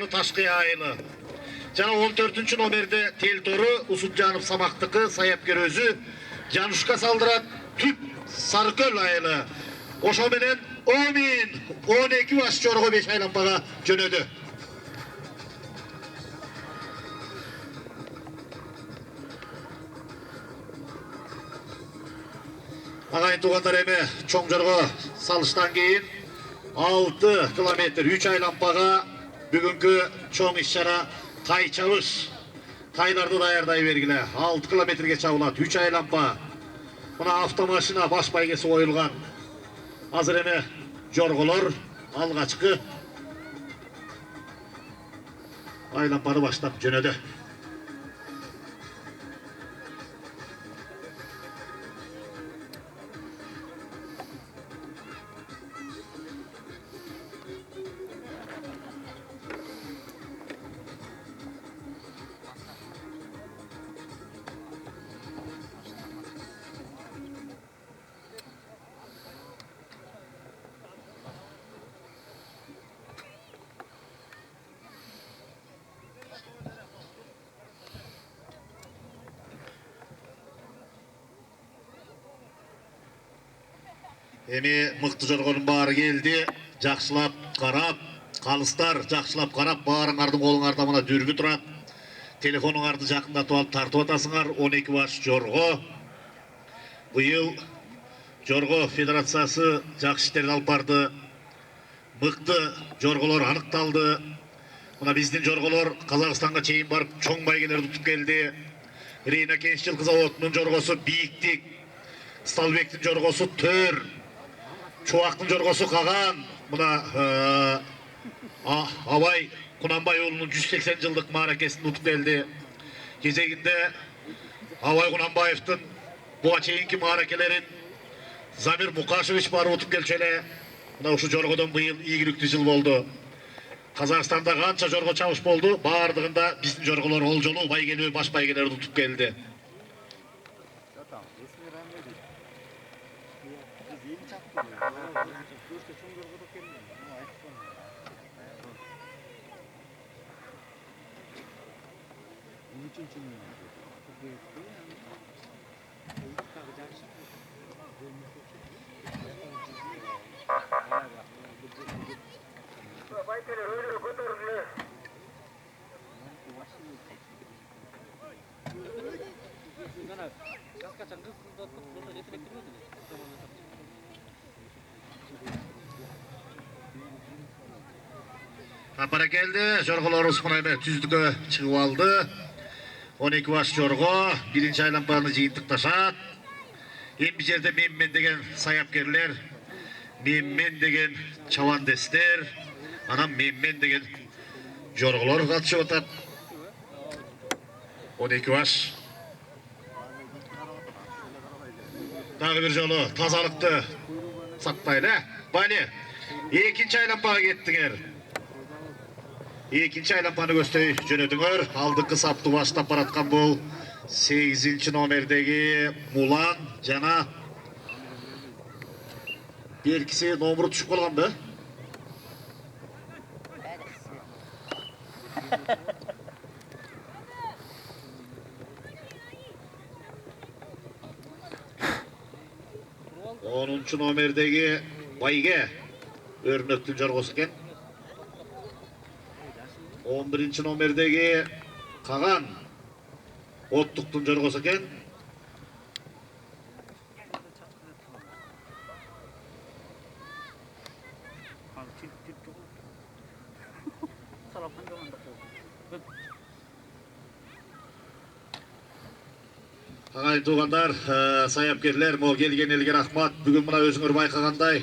айылы, Ташкы айылы. Жана 14-cü номерде Телтору Усупжанов Самактыкы саяпкер өзү Жанушка салдырат Түп Сарыкөл айылы. Ошо менен 12 баш жорго 5 айлампага жөнөдү. Агайын туугандар, эми чоң жорго салыштан кийин 6 километр 3 айлампага бүгүнкү чоң иш-чара тай чабыш. Тайларды даярдай бергиле. 6 километрге чабылат 3 айлампа. Мына автомашина баш байгеси коюлган. Азыр эми жорголор алгачкы айлампаны баштап жөнөдү. Эми мыкты жоргонун баары келди. Жакшылап карап, калыстар жакшылап карап, баарыңардын колуңарда мына дүрбү турат. Телефонуңарды жакындатып алып тартып атасыңар. 12 баш жорго. Быйыл жорго федерациясы жакшы иштерди алып барды. Мыкты жорголор аныкталды. Мына биздин жорголор Казакстанга чейин барып чоң байгелерди утуп келди. Рейна Кенчил заводунун жоргосу Бийиктик, Сталбектин жоргосу Төр, Чубактын жоргосу Каган, мына Абай Кунанбай уулунун 180 жылдык мааракесин утуп келди. Кезегинде Абай Кунанбаевдин буга чейинки мааракелерин Замир Мукашевич барып утуп келчү эле. Мына ушу жоргодон быйыл ийгиликтүү жыл болду. Казакстанда канча жорго чабыш болду, баардыгында биздин жорголор ол жолу байгелүү баш байгелерди утуп келди. Апара келди, жорголорубуз мына эми түздүккө чыгып алды. 12 баш жорго биринчи айлампаны жыйынтыкташат. Эми жерде мен деген саяпкерлер, мен деген чабандестер, анан мен деген жорголор катышып атат. 12 баш. Дагы бир жолу тазалыкты сактайлы. Бали, экинчи айлампага кеттиңер. Экинчи айлампаны көздөй жөнөдүңөр. Алдыңкы сапты баштап бараткан бул 8-ci номердеги Мулан жана беркиси номеру түшүп калганбы? Onuncu номердеги Байге Өрнөктүн жоргосу экен. 11-ci номердеги Каган Оттуктун жоргосу экен. Агайын туугандар, саяпкерлер, могу келген элге рахмат. Бүгүн мына өзүңөр байкагандай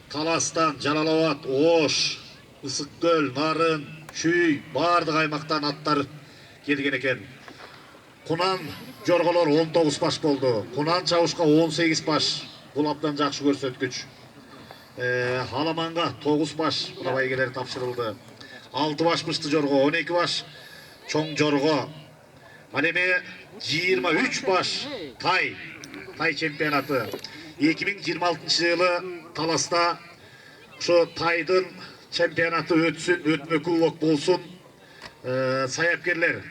Таластан, Жалал-Абад, Ош, Ысык көл, Нарын, Чүй, бардык аймактан аттар келген экен. Кунан жорголор 19 баш болду. Кунан чабышка 18 баш. Бул абдан жакшы көрсөткүч. Аламанга 9 баш мына байгелер тапшырылды. 6 баш мышты жорго, 12 баш чоң жорго. Ал эми 23 баш тай чемпионаты. 2026 жылы Таласта ушу тайдын чемпионаты өтсін, өтмө кубок болсын, саяпкерлер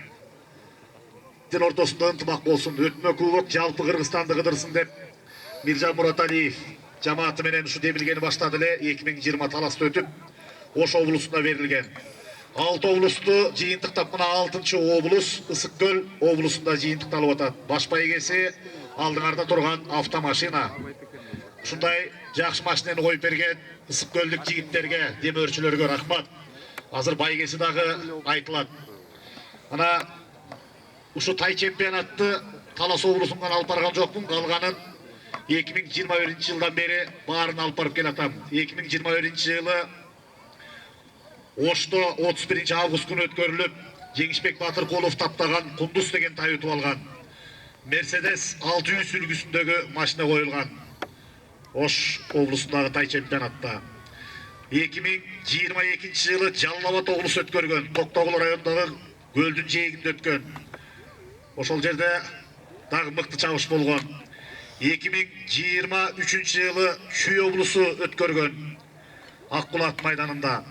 дин ортосында ынтымақ болсын, өтмө кубок жалпы Кыргызстанды кыдырсын деп Миржан Мураталиев жамааты менен ушу демилгени баштады эле. 2020 таласта өтүп, Ош облусуна берилген. 6 облусту жыйынтыктап, мына 6-чы облус Ысык Көл облусунда жыйынтыкталып атат. Баш байгеси алдыңарда турган автомашина. Ушундай жакшы машинени коюп берген Ысык Көлдүк жигиттерге, демөөрчүлөргө рахмат. Азыр байгеси дагы айтылат. Ана ушу тай чемпионатты Талас облусунан алып барган жокмун, калганын 2021-жылдан бери баарын алып барып келатам. 2021-жылы Ошто 31 август күнү өткөрүлүп, Жеңишбек Батыркулов таптаган Кундуз деген тай утуп алган. Мерседес 600 үлгүсүндөгү машина коюлган. Ош облусундагы тай чемпионатта. 2022-жылы Жалал Абад облусу өткөргөн, Токтогул районундагы көлдүн жээгинде өткөн. Ошол жерде дагы мыкты чабыш болгон. 2023-жылы Шүй облусу өткөргөн, Акбулат майданында.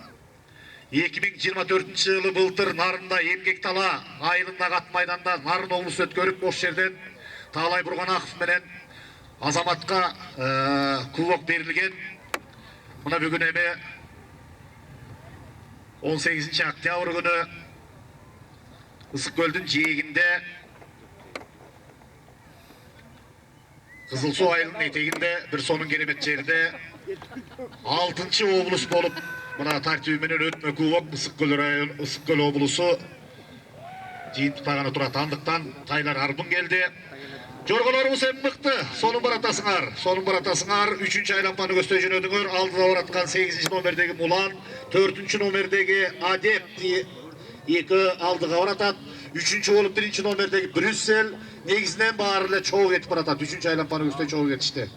2024-жылы былтыр Нарында Эмгек Тала айылындагы ат майданда Нарын облусу өткөрүп, ошол жерден Таалай Бурганаков менен Азаматка кубок берилген. Мына бүгүн эми 18 октябрь күнү Ысык Көлдүн жээгинде, Кызыл Суу айылынын этегинде, бир сонун керемет жерде 6-чы облус болуп, мына тартиби менен өтмө кубок Ысык Көл району, Ысык Көл облусу жыйынтыктаганы турат. Андыктан тайлар арбын келди. Жорголорубуз эми мыкты, сонун баратасыңар. 3-чү айлампаны көздөй жөнөдүңөр. Алдыда бараткан 8-чи номердеги Мулан, 4-чү номердеги Адеп 2 алдыга баратат. 3-чү болуп 1-чи номердеги Брюссель негизинен баары эле чогуу кетип баратат. 3-чү айлампаны көздөй чогуу кетишти.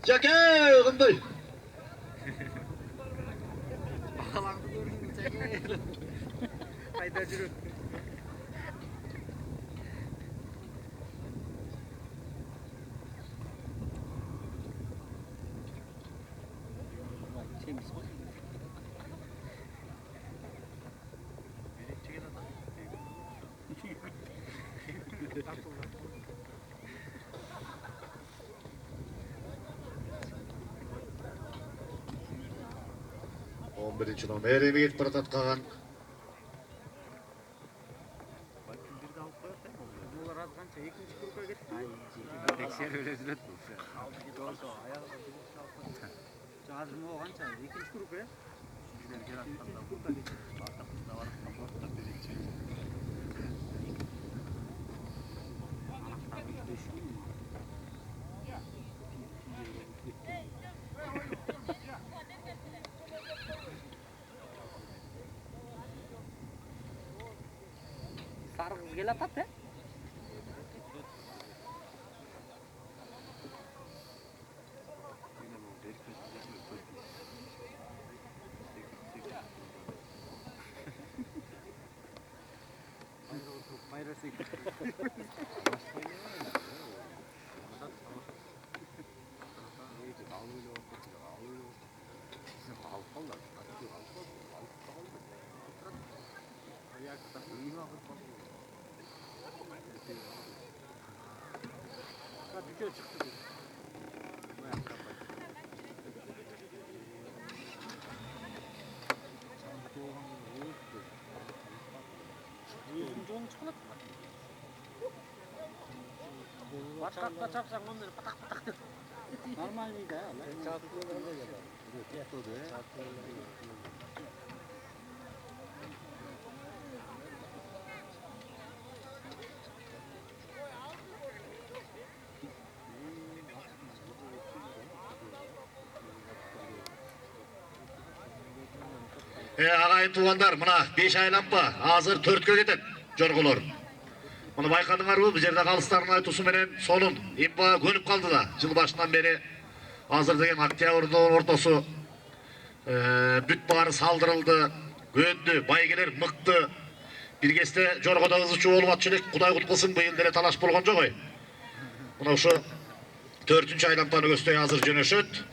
Жаке, кандай? Балаңды көрдүм, Жаке. Кайда жүрөт? Birinci nomer evi ketip baratат калган. Булар азганча экинчи группага кетти. Текшерип эле жүрөт бул. Жазмоо канча? Экинчи группа, э? Sarı kız gel atat, he? Düşüyor çıktı. Başka çarpsan onları patak patak. Normal değil de. Agayın tuğanlar, mına 5 aylanpa, azır 4'kö ketет, jorgolor. Bunu bayqadыңарбы, bu жерде қалыстарын айтусы менен сонун импа көнүп қалды да. Жыл башынан бери азыр деген октябрдын ортосу бүт баары салдырылды, көндү, байгелер мыкты. Bir keste jorgoda hızlıçı olup atçılık Kuday kutlasın bu yıl talaş bolgon jok oy. Muna şu 4-nji aylampany göstöy hazır jönöşöt.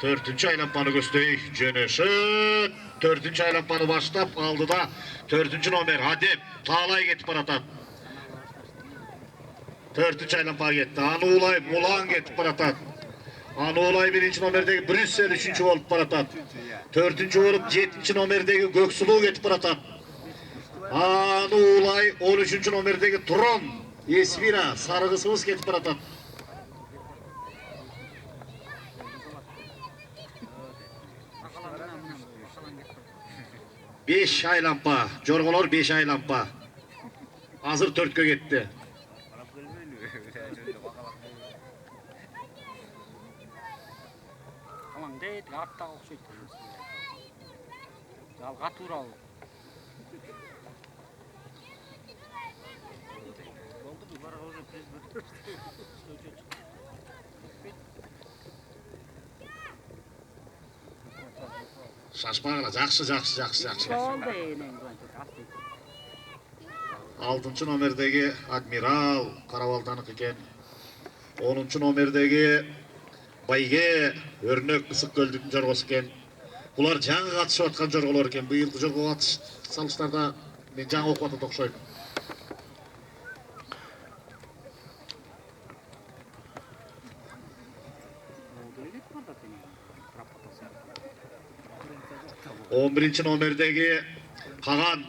4-nji aylampany göstöy jönöşöt. 4-nji aylampany başlap aldıda 4-nji nomer Hadep Taalay ketip baratat. 4-nji aylampany ketdi. Anuulay Mulan ketip baratat. Anuulay 1-nji nomerdegi Brüssel 3-nji bolup baratat. 4-nji bolup 7-nji nomerdegi Göksulu ketip baratat. Anuulay 13-nji nomerdegi Turon Esvira sarıgısımız ketip baratat. 5 aylampa, jorgolor 5 aylampa. Hazır 4'kö ketdi. Aman deyt, attaga okşayt. Yalga tural. Oldu mu? Bara уже президент. Şaşmagıla, jakşı. Oldu enen asli. 6-nji nomerdegi Admiral Karabaltanık eken. 10-nji nomerdegi Bayge Örnök Isık Göldü'nün jorgosu eken. Bular жаңы katışıp atkan jorgolor eken. Bu yılkı jorgo atış salışlarda men жаңы okup atat okşoyt. On 11-nji nomerdegi Kagan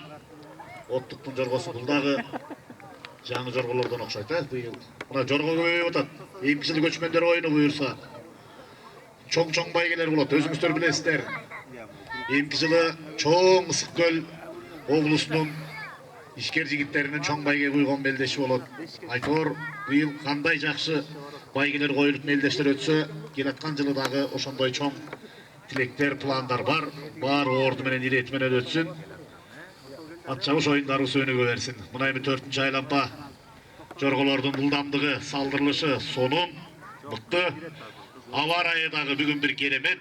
Ottуктун jorgosu bul dagы жаңы jorgolordan okşayt bu yıl. Muna jorgo köpeyip atat. Emki jyl göçmenler oyunu buyursa. Çoң baygeler bolat, özüңüzдөр bilesizler. Emki jyly çoң Isıkköl oblusunun işker jigitlerinin çoң bayge kuygon beldeşi bolat. Aytor bu yıl kanday jakşı baygeler koyulup meldeşler ötse, kelatkan jyly dagı oşondoy çoң tilekler, planlar var. Bar ordu menen ireti menen ötsün. Atçabış oyundары sönügө bersin. Muna эми 4-nji aylampa jorgolordun buldamdığı, saldırılışı sonun mıktı. Hava rayı dagı bugün bir keremet.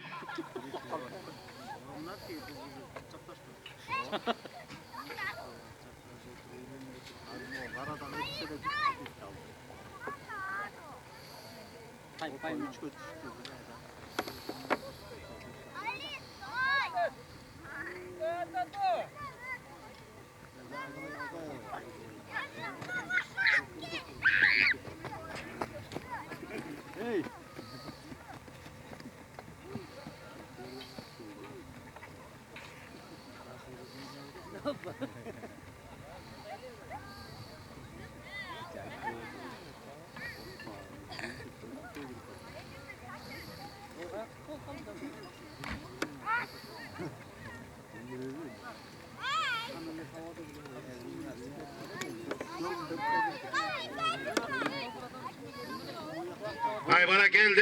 Ay bana geldi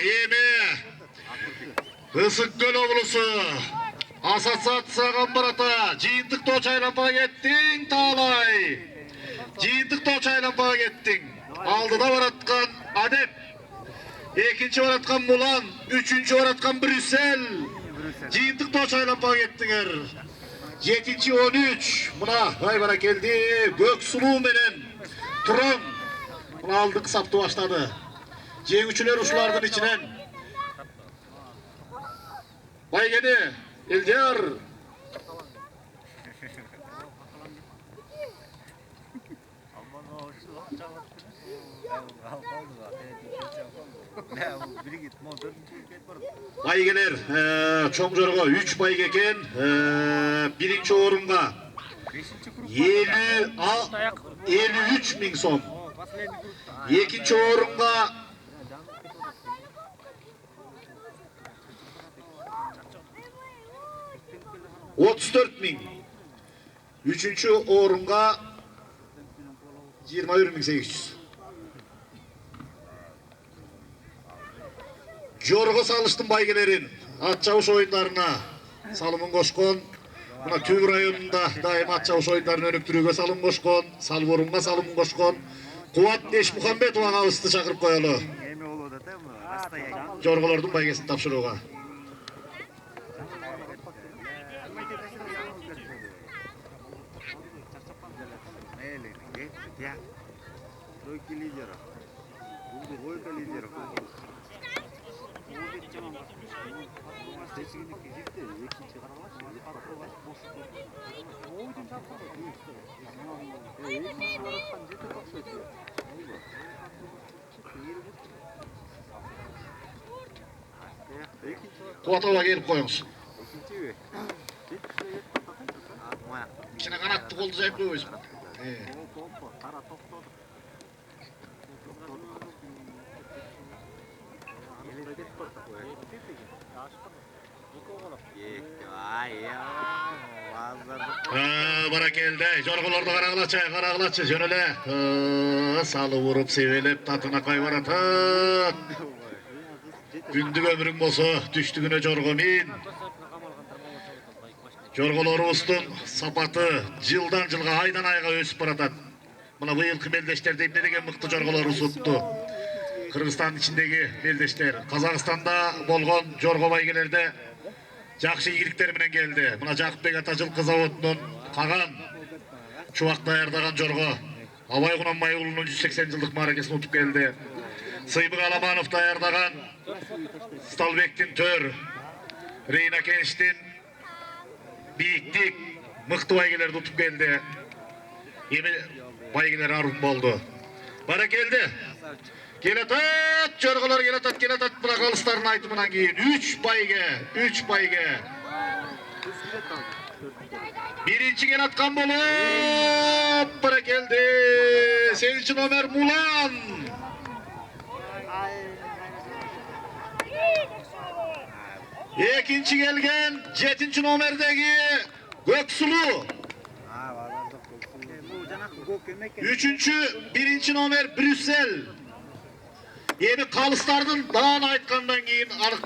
yeme. Isıkköl oblusu. Asasatsa Gambarata. Jiyintik toç aylampa kettin Taalay. Jiyintik toç aylampa kettin. Aldıda baratkan Adep. Ekinci baratkan Mulan. Üçüncü baratkan Brüssel. Jiyintik toç aylampa kettinger. 7-nji 13. Muna ay bana geldi. Göksulu menen Turon. Muna aldık saptı başladı. Jengüçüler uşulardın içinen. Baygeni, Eldiyar. Baygeler, çoң jorgo 3 bayge eken. Birinci orunga 53 ming so'm. Ekinci orunga 34 ming. Üçüncü orunga 21.800. Jorgo salıştım baygelerin. Atçavuş oyunlarına salımın koşkon. Buna Tüv rayonunda daim atçavuş oyunlarını önüktürüge salım koşkon. Salvorunga salım koşkon. Kuvat Eşmuhambetova'na ısıtı çakırıp koyalı. Jorgolardın baygesini tapşırıga. Тройки лидеров. Будет двойка лидеров. Kuatova gelip koyunuz. İkinci ve. İçine kanatlı oldu zevkli oyuz. Bana geldi. Jorgolordu karagılaçı, jönele. Salı vurup, sevelep, tatına kayvaratın. Gündük ömrün bozu, düştüğüne jorgomin. Jorgolorubuzdun sapatı, жылдан жылга, aydan ayga ösüp baratat. Mına bu yılkı beldeşler deyip ne degen mıktı jorgolor usuttu. Kırgızstanın içindeki beldeşler. Kazakistanda bolgon jorgo baygelerde jakşı iyilikler menen geldi. Mına Jakıpbek Atacıl Kızavotunun kagan, çubak dayardagan jorgo. Abay Kunanbay ulu'nun 180 жылдык marakesini utup geldi. Sıybık Alamanov dayardagan Stalbek'tin tör, Reyna Kenç'tin biyiktik, mıktı baygeler tutup geldi. Yemi baygeler arun boldu. Bara geldi. Gelatat, jorgolar gelatat, bırak alıslarını aytımından keyin 3 bayge. Birinci gelatkan bolup, bara geldi. 8. Ömer Mulan. İkinci gelgen 7. nomerdeki Göksulu. Üçüncü 1. nomer Brüssel. Yeni kalıslarının dağını aytkandan keyin